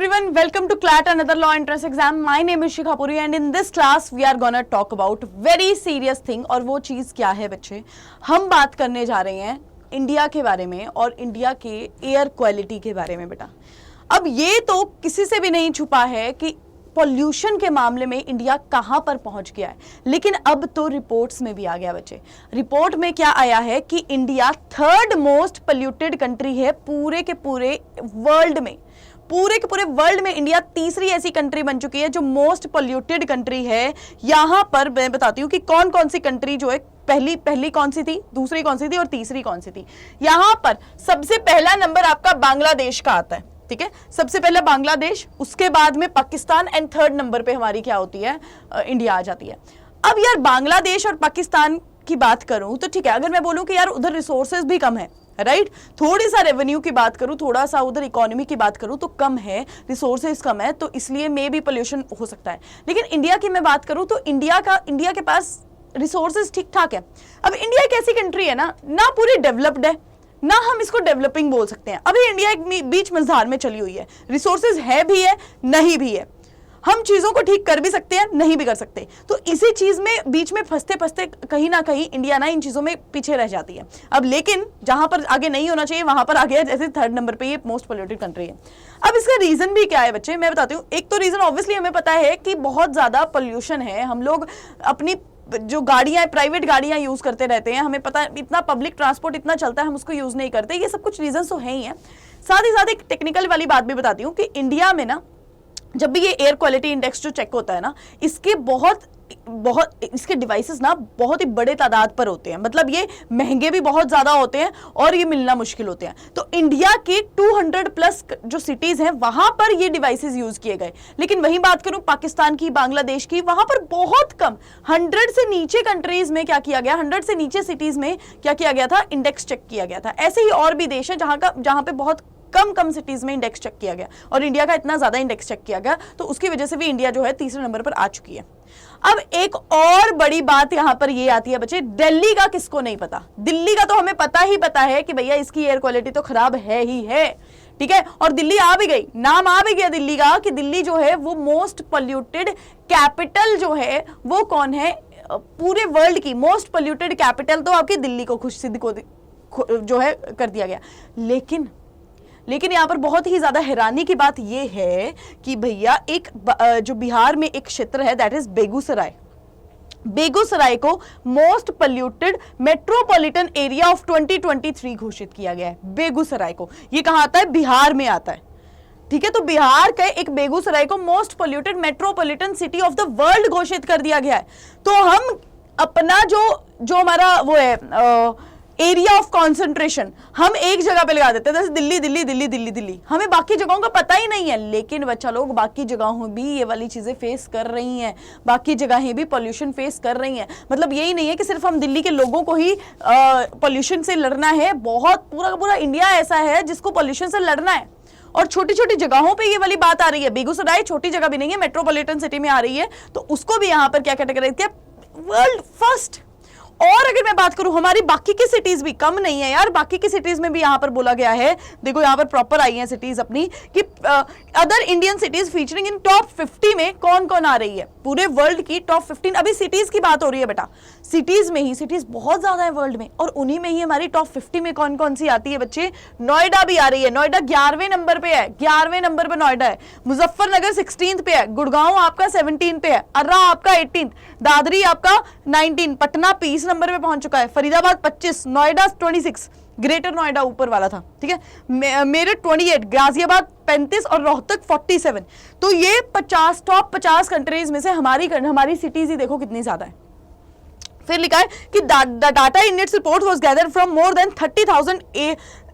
everyone, welcome to CLAT another law entrance exam. My name is Shikha Puri and in this class we are gonna talk about very serious thing. और वो चीज क्या है बच्चे, हम बात करने जा रहे हैं इंडिया के बारे में और इंडिया के एयर क्वालिटी के बारे में बेटा। अब ये तो किसी से भी नहीं छुपा है कि पॉल्यूशन के मामले में इंडिया कहां पर पहुंच गया है, लेकिन अब तो रिपोर्ट्स में भी आ गया बच्चे। रिपोर्ट में क्या आया है कि India third most polluted country है पूरे के पूरे वर्ल्ड में। पूरे के पूरे वर्ल्ड में इंडिया तीसरी ऐसी कंट्री बन चुकी है जो मोस्ट पोल्यूटेड कंट्री है। यहां पर मैं बताती हूं कि कौन कौन सी कंट्री जो है, पहली कौन सी थी, दूसरी कौन सी थी और तीसरी कौन सी थी। यहां पर सबसे पहला नंबर आपका बांग्लादेश का आता है, ठीक है। सबसे पहले बांग्लादेश, उसके बाद में पाकिस्तान एंड थर्ड नंबर पे हमारी क्या होती है, इंडिया आ जाती है। अब यार बांग्लादेश और पाकिस्तान की बात करूं तो ठीक है, अगर मैं बोलूं कि यार उधर रिसोर्सेज भी कम है, राइट, थोड़ी सा रेवेन्यू की बात करूं, थोड़ा सा उधर इकोनॉमी की बात करूं तो कम है, रिसोर्सेज कम है, तो इसलिए मे भी पोल्यूशन हो सकता है। लेकिन इंडिया की मैं बात करूं तो इंडिया के पास रिसोर्सेज ठीक ठाक है। अब इंडिया एक ऐसी कंट्री है ना पूरी डेवलप्ड है ना हम इसको डेवलपिंग बोल सकते हैं। अभी इंडिया एक बीच मझधार में चली हुई है, रिसोर्सेज है भी है नहीं भी है, हम चीजों को ठीक कर भी सकते हैं नहीं भी कर सकते। तो इसी चीज में बीच में फंसते फंसते कहीं ना कहीं इंडिया ना इन चीजों में पीछे रह जाती है। अब लेकिन जहां पर आगे नहीं होना चाहिए वहां पर आ गया, जैसे थर्ड नंबर पे ये मोस्ट पोल्यूटेड कंट्री है। अब इसका रीजन भी क्या है बच्चे, मैं बताती हूँ। एक तो रीजन ऑब्वियसली हमें पता है कि बहुत ज्यादा पोल्यूशन है, हम लोग अपनी जो गाड़ियां, प्राइवेट गाड़ियां यूज करते रहते हैं, हमें पता इतना पब्लिक ट्रांसपोर्ट इतना चलता है, हम उसको यूज नहीं करते। ये सब कुछ रीजन तो है ही है। साथ ही साथ एक टेक्निकल वाली बात भी बताती हूँ कि इंडिया में ना जब भी ये एयर क्वालिटी इंडेक्स जो चेक होता है ना, इसके इसके डिवाइसेस ना बहुत ही बड़े तादाद पर होते हैं, मतलब ये महंगे भी बहुत ज्यादा होते हैं और ये मिलना मुश्किल होते हैं। तो इंडिया के 200 प्लस जो सिटीज हैं वहां पर ये डिवाइसेस यूज किए गए। लेकिन वही बात करूं पाकिस्तान की, बांग्लादेश की, वहां पर बहुत कम, 100 से नीचे कंट्रीज में क्या किया गया, 100 से नीचे सिटीज में क्या किया गया था, इंडेक्स चेक किया गया था। ऐसे ही और भी देश है जहां पे बहुत कम सिटीज में इंडेक्स चेक किया गया और इंडिया का इतना ज्यादा इंडेक्स चेक किया गया, तो उसकी वजह से भी इंडिया जो है तीसरे नंबर पर आ चुकी है। अब एक और बड़ी बात यहां पर ये आती है बच्चे, दिल्ली का किसको नहीं पता। दिल्ली का तो हमें पता है कि भैया इसकी एयर क्वालिटी तो खराब है ही है, ठीक है। और दिल्ली आ भी गई, नाम आ भी गया दिल्ली का कि दिल्ली जो है वो मोस्ट पोल्यूटेड कैपिटल जो है वो कौन है, पूरे वर्ल्ड की मोस्ट पोल्यूटेड कैपिटल तो आपकी दिल्ली को सिद्ध को जो है कर दिया गया। लेकिन यहां पर बहुत ही ज्यादा हैरानी की बात यह है कि भैया एक जो बिहार में एक क्षेत्र है, दैट इज बेगूसराय को most polluted metropolitan area of 2023 घोषित किया गया है। बेगूसराय को, ये कहां आता है, बिहार में आता है, ठीक है। तो बिहार के एक बेगूसराय को most polluted metropolitan city of the world घोषित कर दिया गया है। तो हम अपना जो हमारा वो है एरिया ऑफ कॉन्सेंट्रेशन हम एक जगह पे लगा देते हैं, जैसे दिल्ली, हमें बाकी जगहों का पता ही नहीं है। लेकिन बच्चा लोग बाकी जगहों भी ये वाली चीजें फेस कर रही हैं, बाकी जगहें भी पॉल्यूशन फेस कर रही हैं। मतलब यही नहीं है कि सिर्फ हम दिल्ली के लोगों को ही पॉल्यूशन से लड़ना है, बहुत पूरा इंडिया ऐसा है जिसको पॉल्यूशन से लड़ना है। और छोटी छोटी जगहों पे ये वाली बात आ रही है। बेगूसराय छोटी जगह भी नहीं है, मेट्रोपॉलिटन सिटी में आ रही है, तो उसको भी यहां पर क्या कैटेगराइज किया, वर्ल्ड फर्स्ट। और अगर मैं बात करूं हमारी बाकी की सिटीज भी कम नहीं है यार, बाकी की सिटीज में भी यहां पर बोला गया है, देखो यहां पर प्रॉपर आई है सिटीज अपनी कि अदर इंडियन सिटीज फीचरिंग इन टॉप 50 में कौन कौन आ रही है, पूरे वर्ल्ड की टॉप 15। अभी सिटीज की बात हो रही है बेटा, सिटीज में ही, सिटीज बहुत ज्यादा है वर्ल्ड में, और उन्हीं में ही हमारी टॉप 50 में कौन कौन सी आती है बच्चे, नोएडा भी आ रही है। नोएडा 11वें नंबर पे है, 11वें नंबर पे नोएडा है। मुजफ्फरनगर 16th पे है, गुड़गांव आपका 17 पे है, अर्रा आपका 18, दादरी आपका 19, पटना 20 नंबर पे पहुंच चुका है, फरीदाबाद 25, नोएडा 26, ग्रेटर नोएडा ऊपर वाला था, ठीक है, मेरठ 28, गाजियाबाद 35 और रोहतक 47। तो ये 50 टॉप 50 कंट्रीज में से हमारी सिटीज ही देखो कितनी ज्यादा है। फिर लिखा है कि data in its report was gathered from more than 30,000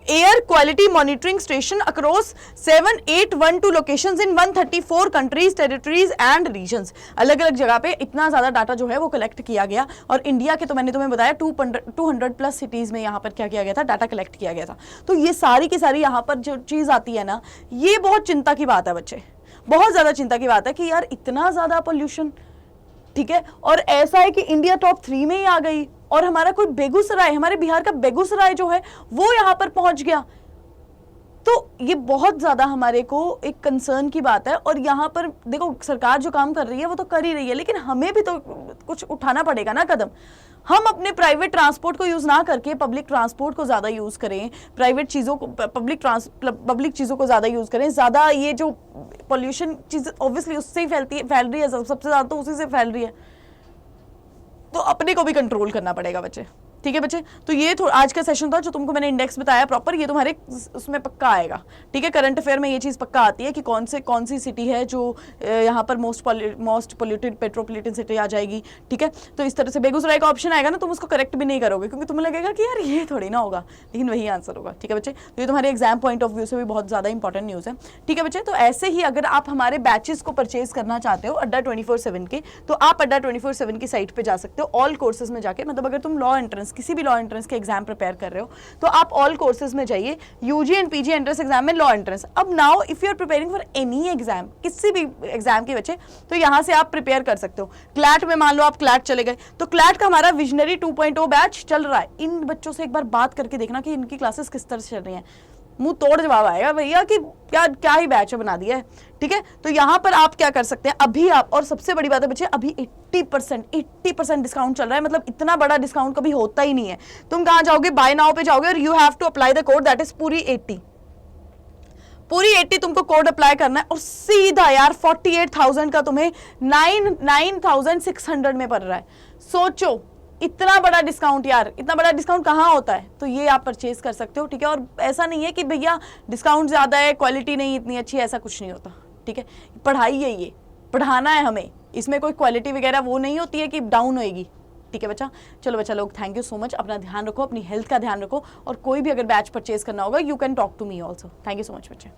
air quality monitoring station across 7812 locations in 134 countries, territories and regions. अलग अलग जगह पे इतना ज्यादा डाटा जो है वो कलेक्ट किया गया। और इंडिया के तो मैंने तुम्हें बताया 200 प्लस सिटीज में यहाँ पर क्या किया गया था, डाटा कलेक्ट किया गया था। तो ये सारी की सारी यहाँ पर जो चीज आती है ना, ये बहुत चिंता की बात है बच्चे, बहुत ज्यादा चिंता की बात है कि यार इतना ज्यादा पोल्यूशन, ठीक है। और ऐसा है कि इंडिया टॉप 3 में ही आ गई और हमारा कोई बेगूसराय, हमारे बिहार का बेगूसराय जो है वो यहां पर पहुंच गया। तो ये बहुत ज़्यादा हमारे को एक कंसर्न की बात है। और यहाँ पर देखो सरकार जो काम कर रही है वो तो कर ही रही है, लेकिन हमें भी तो कुछ उठाना पड़ेगा ना कदम। हम अपने प्राइवेट ट्रांसपोर्ट को यूज़ ना करके पब्लिक ट्रांसपोर्ट को ज़्यादा यूज़ करें, प्राइवेट चीज़ों को पब्लिक चीज़ों को ज़्यादा यूज़ करें। ज़्यादा ये जो पॉल्यूशन चीज़ ऑब्वियसली उससे ही फैल रही है, सबसे ज़्यादा तो उसी से फैल रही है। तो अपने को भी कंट्रोल करना पड़ेगा बच्चे, ठीक है बच्चे। तो ये आज का सेशन था जो तुमको मैंने इंडेक्स बताया प्रॉपर, ये तुम्हारे उसमें पक्का आएगा, ठीक है। करंट अफेयर में ये चीज़ पक्का आती है कि कौन सी सिटी है जो यहाँ पर मोस्ट पोल्यूटेड पेट्रोपोलिटन सिटी आ जाएगी, ठीक है। तो इस तरह से बेगूसराय का ऑप्शन आएगा ना, तुम उसको करेक्ट भी नहीं करोगे क्योंकि तुम्हें लगेगा कि यार ये थोड़ी ना होगा, लेकिन वही आंसर होगा, ठीक है बच्चे। तो ये तुम्हारे एग्जाम पॉइंट ऑफ व्यू से भी बहुत ज़्यादा इंपॉर्टेंट न्यूज़ है, ठीक है बच्चे। तो ऐसे ही अगर आप हमारे बैचेस को परचेज करना चाहते हो अड्डा 24/7 के, तो आप अड्डा 24/7 की साइट पर जा सकते हो। ऑल कोर्सेज में जाके, मतलब अगर तुम लॉ एंट्रेंस किसी भी लॉ एंट्रेंस के एग्जाम प्रिपेयर कर रहे हो तो आप ऑल कोर्सेज में जाइए, UG and PG entrance exam में लॉ एंट्रेंस। अब now if you are preparing for any exam, किसी भी एग्जाम के बच्चे, तो यहां से आप प्रिपेयर कर सकते हो। क्लैट में मान लो आप क्लैट चले गए, तो क्लैट का हमारा विजनरी 2.0 बैच चल रहा है। इन बच्चों से एक बार बात करके देखना कि इनकी क्लासेस किस तरह से चल रही हैं, मुंह तोड़ जवाब आएगा भैया कि क्या ही बैच बना दिया है, ठीक है। तो यहाँ पर आप क्या कर सकते हैं, अभी आप, और सबसे बड़ी बात है बच्चे, अभी 80% डिस्काउंट चल रहा है। मतलब इतना बड़ा डिस्काउंट कभी होता ही नहीं है। तुम कहाँ जाओगे, बाय नाउ पे जाओगे और you have to apply the code, that is पूरी 80 तुमको कोड अप्लाई करना है और सीधा यार 48,000 का तुम्हें 9,600 में पड़ रहा है। सोचो इतना बड़ा डिस्काउंट, यार इतना बड़ा डिस्काउंट कहाँ होता है। तो ये आप परचेज कर सकते हो, ठीक है। और ऐसा नहीं है कि भैया डिस्काउंट ज़्यादा है क्वालिटी नहीं इतनी अच्छी, ऐसा कुछ नहीं होता, ठीक है। पढ़ाई है, ये पढ़ाना है हमें, इसमें कोई क्वालिटी वगैरह वो नहीं होती है कि डाउन होएगी, ठीक है बच्चा। चलो बच्चा लोग, थैंक यू सो मच। अपना ध्यान रखो, अपनी हेल्थ का ध्यान रखो, और कोई भी अगर बैच परचेज करना होगा you can talk to me also. Thank you so much बच्चे।